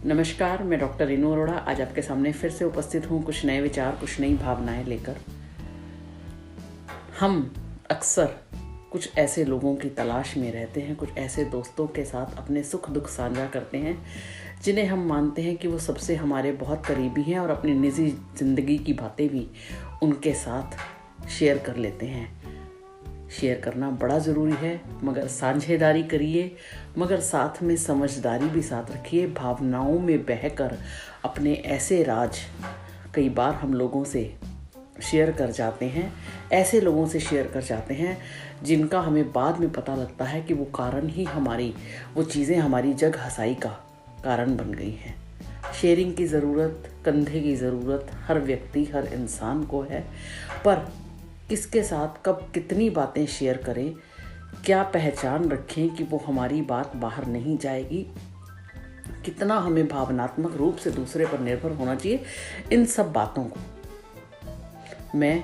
नमस्कार, मैं डॉक्टर रीनू अरोड़ा आज आपके सामने फिर से उपस्थित हूँ कुछ नए विचार, कुछ नई भावनाएं लेकर। हम अक्सर कुछ ऐसे लोगों की तलाश में रहते हैं, कुछ ऐसे दोस्तों के साथ अपने सुख दुख साझा करते हैं जिन्हें हम मानते हैं कि वो सबसे हमारे बहुत करीबी हैं और अपनी निजी ज़िंदगी की बातें भी उनके साथ शेयर कर लेते हैं। शेयर करना बड़ा ज़रूरी है, मगर साझेदारी करिए, मगर साथ में समझदारी भी साथ रखिए। भावनाओं में बहकर अपने ऐसे राज कई बार हम लोगों से शेयर कर जाते हैं, ऐसे लोगों से शेयर कर जाते हैं जिनका हमें बाद में पता लगता है कि वो कारण ही वो चीज़ें हमारी जग हंसाई का कारण बन गई हैं। शेयरिंग की ज़रूरत, कंधे की ज़रूरत हर व्यक्ति, हर इंसान को है, पर किसके साथ कब कितनी बातें शेयर करें, क्या पहचान रखें कि वो हमारी बात बाहर नहीं जाएगी, कितना हमें भावनात्मक रूप से दूसरे पर निर्भर होना चाहिए, इन सब बातों को मैं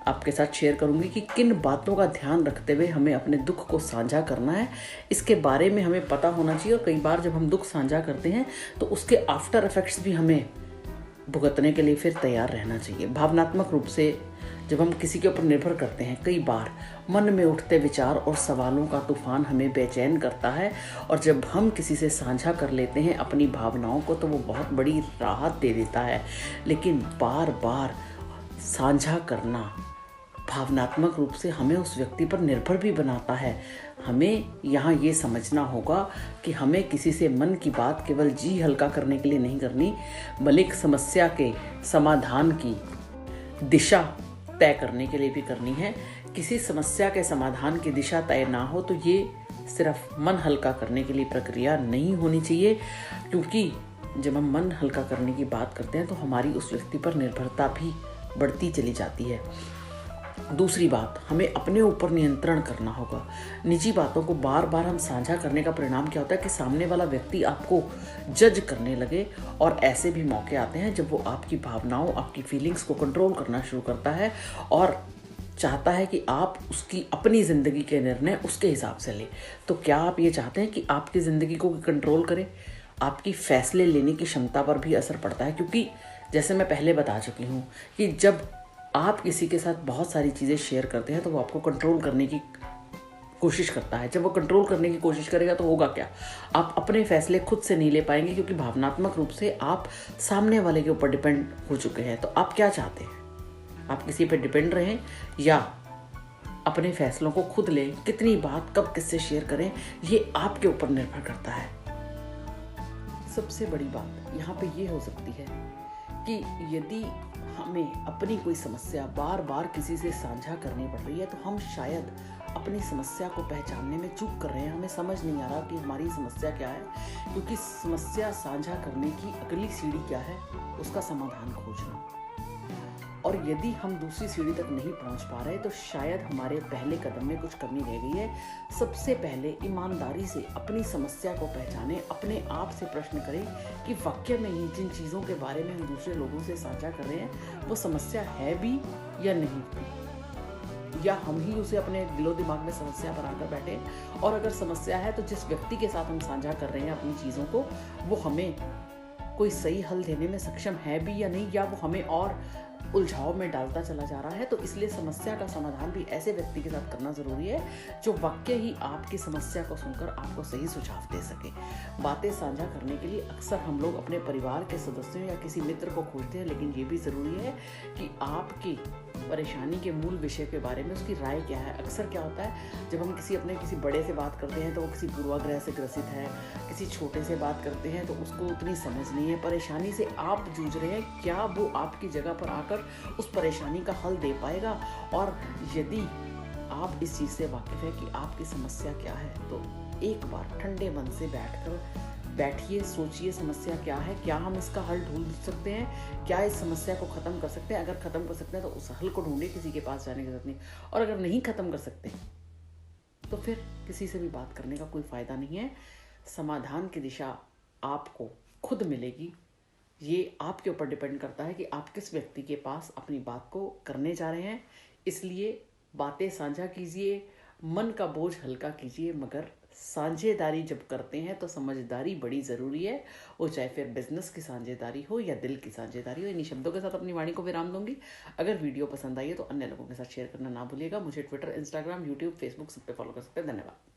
आपके साथ शेयर करूंगी कि किन बातों का ध्यान रखते हुए हमें अपने दुख को साझा करना है। इसके बारे में हमें पता होना चाहिए और कई बार जब हम दुख साझा करते हैं तो उसके आफ्टर इफेक्ट्स भी हमें भुगतने के लिए फिर तैयार रहना चाहिए। भावनात्मक रूप से जब हम किसी के ऊपर निर्भर करते हैं, कई बार मन में उठते विचार और सवालों का तूफान हमें बेचैन करता है, और जब हम किसी से साझा कर लेते हैं अपनी भावनाओं को तो वो बहुत बड़ी राहत दे देता है। लेकिन बार बार साझा करना भावनात्मक रूप से हमें उस व्यक्ति पर निर्भर भी बनाता है। हमें यहाँ ये समझना होगा कि हमें किसी से मन की बात केवल जी हल्का करने के लिए नहीं करनी, बल्कि समस्या के समाधान की दिशा तय करने के लिए भी करनी है। किसी समस्या के समाधान की दिशा तय ना हो तो ये सिर्फ मन हल्का करने के लिए प्रक्रिया नहीं होनी चाहिए, क्योंकि जब हम मन हल्का करने की बात करते हैं तो हमारी उस व्यक्ति पर निर्भरता भी बढ़ती चली जाती है। दूसरी बात, हमें अपने ऊपर नियंत्रण करना होगा। निजी बातों को बार बार हम साझा करने का परिणाम क्या होता है कि सामने वाला व्यक्ति आपको जज करने लगे, और ऐसे भी मौके आते हैं जब वो आपकी भावनाओं, आपकी फीलिंग्स को कंट्रोल करना शुरू करता है और चाहता है कि आप उसकी अपनी ज़िंदगी के निर्णय उसके हिसाब से लें। तो क्या आप ये चाहते हैं कि आपकी ज़िंदगी को कंट्रोल करे? आपकी फैसले लेने की क्षमता पर भी असर पड़ता है, क्योंकि जैसे मैं पहले बता चुकी हूँ कि जब आप किसी के साथ बहुत सारी चीज़ें शेयर करते हैं तो वो आपको कंट्रोल करने की कोशिश करता है। जब वो कंट्रोल करने की कोशिश करेगा तो होगा क्या? आप अपने फैसले खुद से नहीं ले पाएंगे, क्योंकि भावनात्मक रूप से आप सामने वाले के ऊपर डिपेंड हो चुके हैं। तो आप क्या चाहते हैं? आप किसी पर डिपेंड रहें या अपने फैसलों को खुद लें? कितनी बात कब किससे शेयर करें, ये आपके ऊपर निर्भर करता है। सबसे बड़ी बात यहाँ पे ये हो सकती है कि यदि हमें अपनी कोई समस्या बार बार किसी से साझा करनी पड़ रही है तो हम शायद अपनी समस्या को पहचानने में चूक कर रहे हैं। हमें समझ नहीं आ रहा कि हमारी समस्या क्या है, क्योंकि समस्या साझा करने की अगली सीढ़ी क्या है? उसका समाधान खोजना। और यदि हम दूसरी सीढ़ी तक नहीं पहुंच पा रहे तो शायद हमारे पहले कदम में कुछ कमी रह गई है। सबसे पहले ईमानदारी से अपनी समस्या को पहचानें, अपने आप से प्रश्न करें कि वाकई में ही जिन चीज़ों के बारे में हम दूसरे लोगों से साझा कर रहे हैं वो समस्या है भी या नहीं, या हम ही उसे अपने दिलो दिमाग में समस्या बनाकर बैठे। और अगर समस्या है तो जिस व्यक्ति के साथ हम साझा कर रहे हैं अपनी चीज़ों को, वो हमें कोई सही हल देने में सक्षम है भी या नहीं, या वो हमें और उलझाव में डालता चला जा रहा है। तो इसलिए समस्या का समाधान भी ऐसे व्यक्ति के साथ करना जरूरी है जो वाकई ही आपकी समस्या को सुनकर आपको सही सुझाव दे सके। बातें साझा करने के लिए अक्सर हम लोग अपने परिवार के सदस्यों या किसी मित्र को खोजते हैं, लेकिन ये भी जरूरी है कि आपकी परेशानी के मूल विषय के बारे में उसकी राय क्या है। अक्सर क्या होता है, जब हम किसी बड़े से बात करते हैं तो वो किसी पूर्वाग्रह से ग्रसित है, किसी छोटे से बात करते हैं तो उसको उतनी समझ नहीं है। परेशानी से आप जूझ रहे हैं, क्या वो आपकी जगह पर आकर उस परेशानी का हल दे पाएगा? और यदि आप इस चीज़ से वाकिफ है कि आपकी समस्या क्या है तो एक बार ठंडे मन से बैठिए, सोचिए समस्या क्या है, क्या हम इसका हल ढूंढ सकते हैं, क्या इस समस्या को ख़त्म कर सकते हैं। अगर ख़त्म कर सकते हैं तो उस हल को ढूंढे, किसी के पास जाने की जरूरत नहीं। और अगर नहीं ख़त्म कर सकते तो फिर किसी से भी बात करने का कोई फ़ायदा नहीं है। समाधान की दिशा आपको खुद मिलेगी। ये आपके ऊपर डिपेंड करता है कि आप किस व्यक्ति के पास अपनी बात को करने जा रहे हैं। इसलिए बातें साझा कीजिए, मन का बोझ हल्का कीजिए, मगर साझेदारी जब करते हैं तो समझदारी बड़ी ज़रूरी है, वो चाहे फिर बिजनेस की साझेदारी हो या दिल की साझेदारी हो। इन्हीं शब्दों के साथ अपनी वाणी को विराम दूंगी। अगर वीडियो पसंद आई है तो अन्य लोगों के साथ शेयर करना ना भूलिएगा। मुझे ट्विटर, इंस्टाग्राम, यूट्यूब, फेसबुक सब पे फॉलो कर सकते हैं। धन्यवाद।